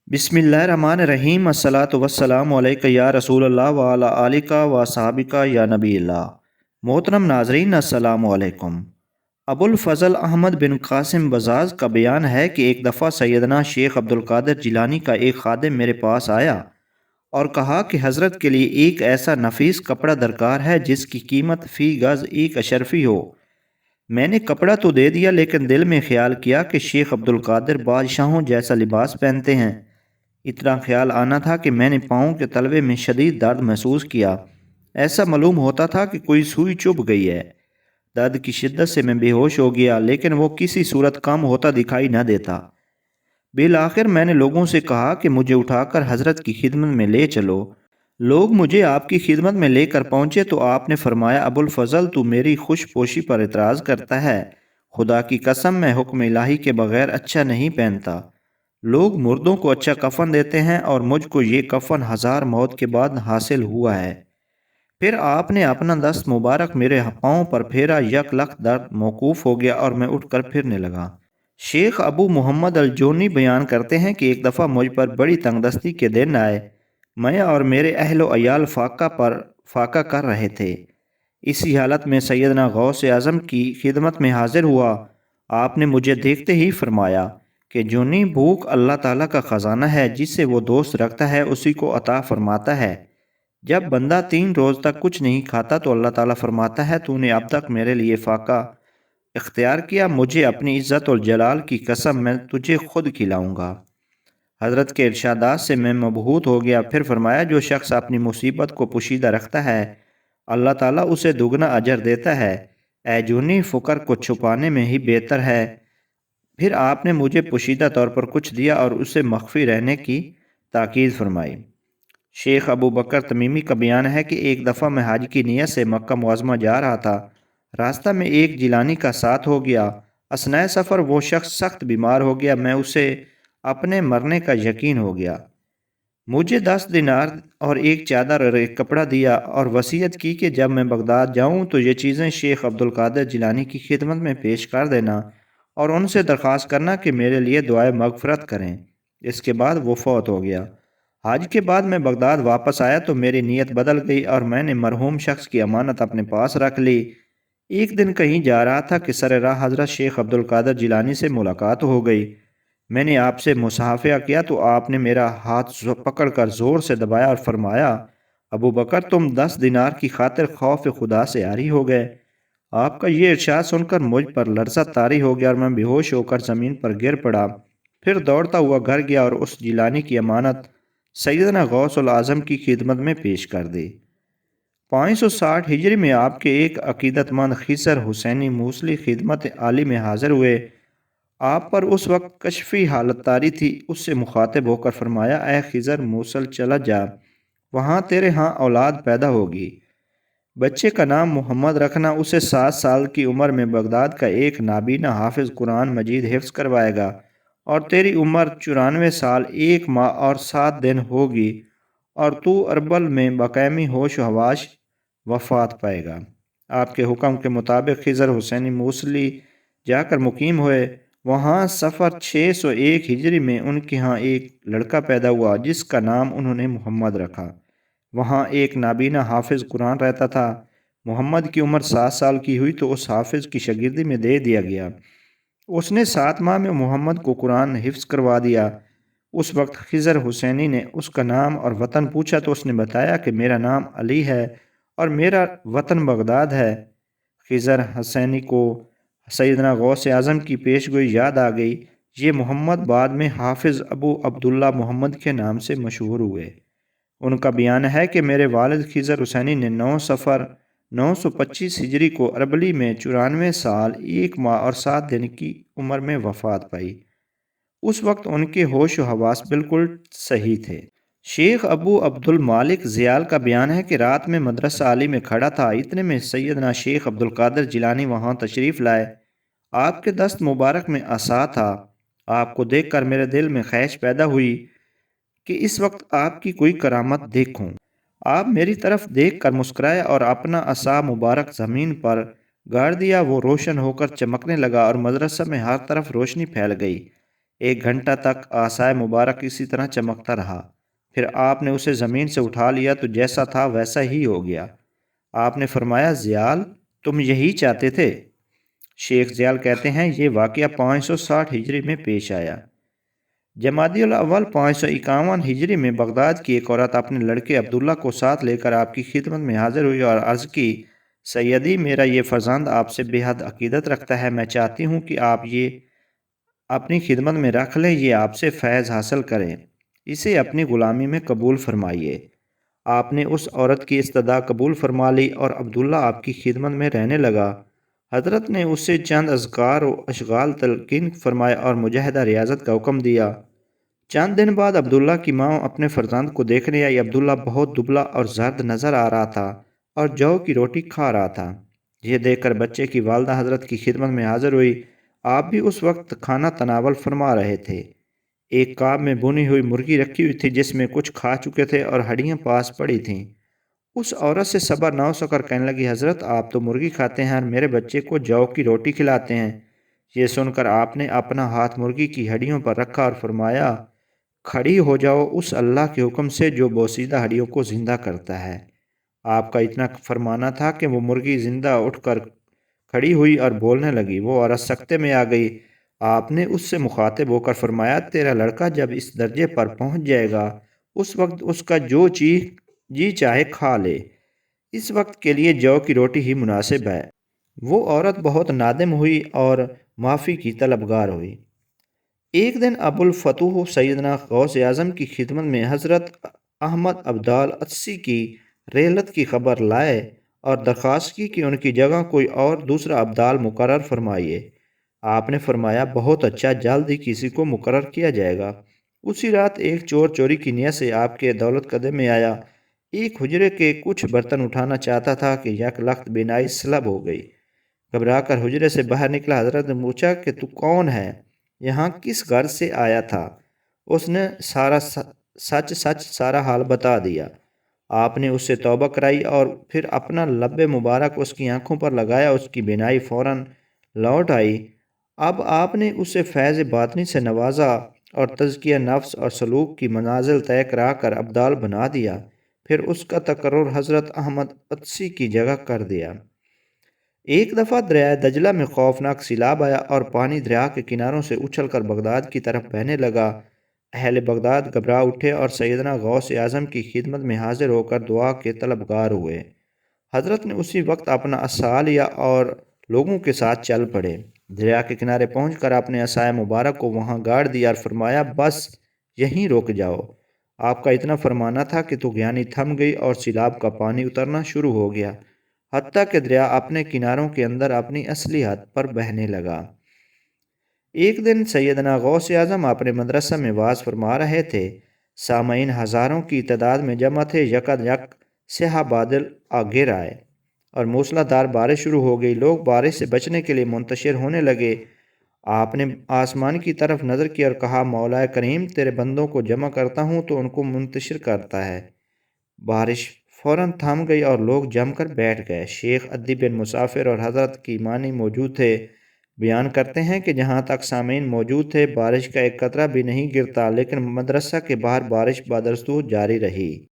बिस्मिल्लाहिर्रहमानिर्रहीम अस्सलातु वस्सलामु अलैका या रसूल अल्लाह व अला आलिका व सहाबिका या नबी अल्लाह। मोहतरम नाजरीन, अस्सलामु अलैकुम। अबुल फजल अहमद बिन कासिम बजाज का बयान है कि एक दफ़ा सैयदना शेख अब्दुल कादिर जिलानी का एक खादिम मेरे पास आया और कहा कि हज़रत के लिए एक ऐसा नफीस कपड़ा दरकार है जिसकी कीमत फ़ी गज़ एक अशरफी हो। मैंने कपड़ा तो दे दिया, लेकिन दिल में ख्याल किया कि शेख अब्दुल कादिर बादशाहों जैसा लिबास पहनते हैं। इतना ख्याल आना था कि मैंने पाँव के तलवे में शदीद दर्द महसूस किया। ऐसा मालूम होता था कि कोई सुई चुभ गई है। दर्द की शिद्दत से मैं बेहोश हो गया, लेकिन वो किसी सूरत कम होता दिखाई न देता। बिल आखिर मैंने लोगों से कहा कि मुझे उठाकर हजरत की खिदमत में ले चलो। लोग मुझे आपकी खिदमत में लेकर पहुंचे तो आपने फरमाया, अबुल फजल, तू मेरी खुश पोशी पर इतराज़ करता है। खुदा की कसम, मैं हुक्म इलाही के बगैर अच्छा नहीं पहनता। लोग मुर्दों को अच्छा कफन देते हैं और मुझको ये कफन हजार मौत के बाद हासिल हुआ है। फिर आपने अपना दस्त मुबारक मेरे पाँव पर फेरा। यक लख दर्द मौकूफ हो गया और मैं उठकर फिरने लगा। शेख अबू मोहम्मद अल जोनी बयान करते हैं कि एक दफ़ा मुझ पर बड़ी तंगदस्ती के दिन आए। मैं और मेरे अहलो अयाल फाका कर रहे थे। इसी हालत में सैयदना गौस आज़म की खिदमत में हाजिर हुआ। आपने मुझे देखते ही फरमाया कि जोनी, भूख अल्लाह ताला का ख़जाना है। जिससे वो दोस्त रखता है उसी को अता फरमाता है। जब बंदा 3 रोज़ तक कुछ नहीं खाता तो अल्लाह ताला फरमाता है, तूने अब तक मेरे लिए फाका इख्तियार किया, मुझे अपनी इज़्ज़त और जलाल की कसम, मैं तुझे खुद खिलाऊंगा। हज़रत के इरशादात से मैं मबहूत हो गया। फिर फरमाया, जो शख्स अपनी मुसीबत को पोशीदा रखता है अल्लाह ताला उसे दुगना अजर देता है। ऐ जूनी, फ़ुकर को छुपाने में ही बेहतर है। फिर आपने मुझे पोशीदा तौर पर कुछ दिया और उसे मख्फी रहने की ताकीद फरमाई। शेख अबू बकर तमीमी का बयान है कि एक दफ़ा मैं हज की नीयत से मक्का मुअज़्ज़मा जा रहा था। रास्ता में एक जिलानी का साथ हो गया। असनाए सफ़र वो शख्स सख्त बीमार हो गया। मैं उसे अपने मरने का यकीन हो गया। मुझे 10 दिनार और एक चादर और एक कपड़ा दिया और वसीयत की कि जब मैं बगदाद जाऊं तो ये चीज़ें शेख अब्दुल कादिर जिलानी की खिदमत में पेश कर देना और उनसे दरख्वास्त करना कि मेरे लिए दुआए मगफरत करें। इसके बाद वो फौत हो गया। हज के बाद मैं बगदाद वापस आया तो मेरी नीयत बदल गई और मैंने मरहूम शख्स की अमानत अपने पास रख ली। एक दिन कहीं जा रहा था कि सर राह हज़रत शेख अब्दुल कादिर जिलानी से मुलाकात हो गई। मैंने आपसे मुसाफिया किया तो आपने मेरा हाथ पकड़कर ज़ोर से दबाया और फरमाया, अबू बकर, तुम 10 दिनार की खातिर खौफ खुदा से आरी हो गए। आपका ये इरशाद सुनकर मुझ पर लर्ज़ा तारी हो गया और मैं बेहोश होकर ज़मीन पर गिर पड़ा। फिर दौड़ता हुआ घर गया और उस जिलानी की अमानत सैयदना गौसुल आज़म की खिदमत में पेश कर दी। 560 हिजरी में आपके एक अकीदतमंद खिसर हुसैनी मूसली खिदमत आली में हाजिर हुए। आप पर उस वक्त कशफी हालत तारी थी। उससे मुखातिब होकर फरमाया, ए खिजर, मूसल चला जा, वहाँ तेरे यहाँ औलाद पैदा होगी। बच्चे का नाम मोहम्मद रखना। उसे 7 साल की उम्र में बगदाद का एक नाबीना हाफिज कुरान मजीद हिफ्ज करवाएगा और तेरी उम्र 94 साल 1 माह और 7 दिन होगी और तू अरबल में बाकायमी होश हवाश वफात पाएगा। आपके हुक्म के मुताबिक खिजर हुसैनी मूसली जाकर मुकीम हुए। वहाँ सफ़र 601 हिजरी में उनके यहाँ एक लड़का पैदा हुआ जिसका नाम उन्होंने मोहम्मद रखा। वहाँ एक नाबीना हाफिज कुरान रहता था। मोहम्मद की उम्र 7 साल की हुई तो उस हाफिज की शागिर्दी में दे दिया गया। उसने 7 माह में मोहम्मद को कुरान हिफ्ज करवा दिया। उस वक्त खिजर हुसैनी ने उसका नाम और वतन पूछा तो उसने बताया कि मेरा नाम अली है और मेरा वतन बगदाद है। खिजर हुसैनी को सैयदना गौस आज़म की पेशगोई याद आ गई। ये मोहम्मद बाद में हाफिज़ अबू अब्दुल्ला मोहम्मद के नाम से मशहूर हुए। उनका बयान है कि मेरे वालिद खिजर हुसैनी ने 9 सफ़र 925 हिजरी को अरबली में 94 साल 1 माह और 7 दिन की उम्र में वफ़ात पाई। उस वक्त उनके होश व हवास बिल्कुल सही थे। शेख अबू अब्दुल मालिक ज़ियाल का बयान है कि रात में मदरसा आली में खड़ा था। इतने में सैयदना शेख अब्दुल कादिर जिलानी वहाँ तशरीफ़ लाए। आपके दस्त मुबारक में असा था। आपको देखकर मेरे दिल में ख्वाहिश पैदा हुई कि इस वक्त आपकी कोई करामत देखूं। आप मेरी तरफ देख कर मुस्कुराए और अपना असा मुबारक ज़मीन पर गाड़ दिया। वो रोशन होकर चमकने लगा और मदरसा में हर तरफ रोशनी फैल गई। 1 گھنٹہ تک عصائے مبارک اسی طرح چمکتا رہا۔ پھر آپ نے اسے زمین سے اٹھا لیا تو جیسا تھا ویسا ہی ہو گیا۔ آپ نے فرمایا زیال تم یہی چاہتے تھے؟ شیخ زیال کہتے ہیں یہ واقعہ 560 ہجری میں پیش آیا۔ جمادی الاول 551 ہجری میں بغداد کی ایک عورت اپنے لڑکے عبداللہ کو ساتھ لے کر آپ کی خدمت میں حاضر ہوئی اور عرض کی سیدی میرا یہ فرزند آپ سے بے حد عقیدت رکھتا ہے، میں چاہتی ہوں کہ آپ یہ اپنی خدمت میں رکھ لیں، یہ آپ سے فیض حاصل کریں، اسے اپنی غلامی میں قبول فرمائیے۔ آپ نے اس عورت کی استدعا قبول فرما لی اور عبداللہ آپ کی خدمت میں رہنے لگا۔ حضرت نے اسے چند اذکار و اشغال تلقین فرمائے اور مجاہدہ ریاضت کا حکم دیا۔ چند دن بعد عبداللہ کی ماں اپنے فرزند کو دیکھنے آئی۔ عبداللہ بہت دبلا اور زرد نظر آ رہا تھا اور جو کی روٹی کھا رہا تھا۔ یہ دیکھ کر بچے کی والدہ حضرت کی خدمت میں حاضر ہوئی۔ آپ بھی اس وقت کھانا تناول فرما رہے تھے۔ ایک کاب میں بھنی ہوئی مرغی رکھی ہوئی تھی جس میں کچھ کھا چکے تھے اور ہڈیاں پاس پڑی تھیں۔ اس عورت سے صبر نہ ہو سکر کہنے لگی حضرت آپ تو مرغی کھاتے ہیں اور میرے بچے کو جو کی روٹی کھلاتے ہیں۔ یہ سن کر آپ نے اپنا ہاتھ مرغی کی ہڈیوں پر رکھا اور فرمایا کھڑی ہو جاؤ اس اللہ کے حکم سے جو بوسیدہ ہڈیوں کو زندہ کرتا ہے۔ آپ کا اتنا فرمانا تھا کہ وہ مرغی زندہ اٹھ کر کھڑی ہوئی اور بولنے لگی۔ وہ عورت سکتے میں آ گئی۔ آپ نے اس سے مخاطب ہو کر فرمایا تیرا لڑکا جب اس درجے پر پہنچ جائے گا اس وقت اس کا جو جی چاہے کھا لے، اس وقت کے لیے جو کی روٹی ہی مناسب ہے۔ وہ عورت بہت نادم ہوئی اور معافی کی طلبگار ہوئی۔ ایک دن ابو الفتوح سیدنا غوث اعظم کی خدمت میں حضرت احمد ابدال عطسی کی رحلت کی خبر لائے اور درخواست کی کہ ان کی جگہ کوئی اور دوسرا ابدال مقرر فرمائیے۔ آپ نے فرمایا بہت اچھا، جلد ہی کسی کو مقرر کیا جائے گا۔ اسی رات ایک چور چوری کی نیت سے آپ کے دولت قدے میں آیا۔ ایک حجرے کے کچھ برتن اٹھانا چاہتا تھا کہ یک لخت بینائی سلب ہو گئی۔ گھبرا کر حجرے سے باہر نکلا۔ حضرت نے پوچھا کہ تو کون ہے؟ یہاں کس غرض سے آیا تھا؟ اس نے سارا حال بتا دیا۔ آپ نے اس سے توبہ کرائی اور پھر اپنا لب مبارک اس کی آنکھوں پر لگایا۔ اس کی بینائی فوراً لوٹ آئی۔ اب آپ نے اسے فیض باطنی سے نوازا اور تزکیہ نفس اور سلوک کی منازل طے کرا کر ابدال بنا دیا۔ پھر اس کا تقرر حضرت احمد عطسی کی جگہ کر دیا۔ ایک دفعہ دریائے دجلہ میں خوفناک سیلاب آیا اور پانی دریا کے کناروں سے اچھل کر بغداد کی طرف بہنے لگا۔ اہل بغداد گھبرا اٹھے اور سیدنا غوث اعظم کی خدمت میں حاضر ہو کر دعا کے طلبگار ہوئے۔ حضرت نے اسی وقت اپنا عصا لیا اور لوگوں کے ساتھ چل پڑے۔ دریا کے کنارے پہنچ کر اپنے عصائے مبارک کو وہاں گاڑ دیا اور فرمایا بس یہیں رک جاؤ۔ آپ کا اتنا فرمانا تھا کہ طغیانی تھم گئی اور سیلاب کا پانی اترنا شروع ہو گیا، حتیٰ کہ دریا اپنے کناروں کے اندر اپنی اصلی حد پر بہنے لگا۔ ایک دن سیدنا غوث اعظم اپنے مدرسہ میں وعظ فرما رہے تھے۔ سامعین ہزاروں کی تعداد میں جمع تھے۔ یک سیاہ بادل گر آئے اور موسلا دھار بارش شروع ہو گئی۔ لوگ بارش سے بچنے کے لیے منتشر ہونے لگے۔ آپ نے آسمان کی طرف نظر کی اور کہا مولا کریم تیرے بندوں کو جمع کرتا ہوں تو ان کو منتشر کرتا ہے۔ بارش فوراً تھم گئی اور لوگ جم کر بیٹھ گئے۔ شیخ عدی بن مسافر اور حضرت کی مانی موجود تھے۔ بیان کرتے ہیں کہ جہاں تک سامعین موجود تھے بارش کا ایک قطرہ بھی نہیں گرتا، لیکن مدرسہ کے باہر بارش بدستور جاری رہی۔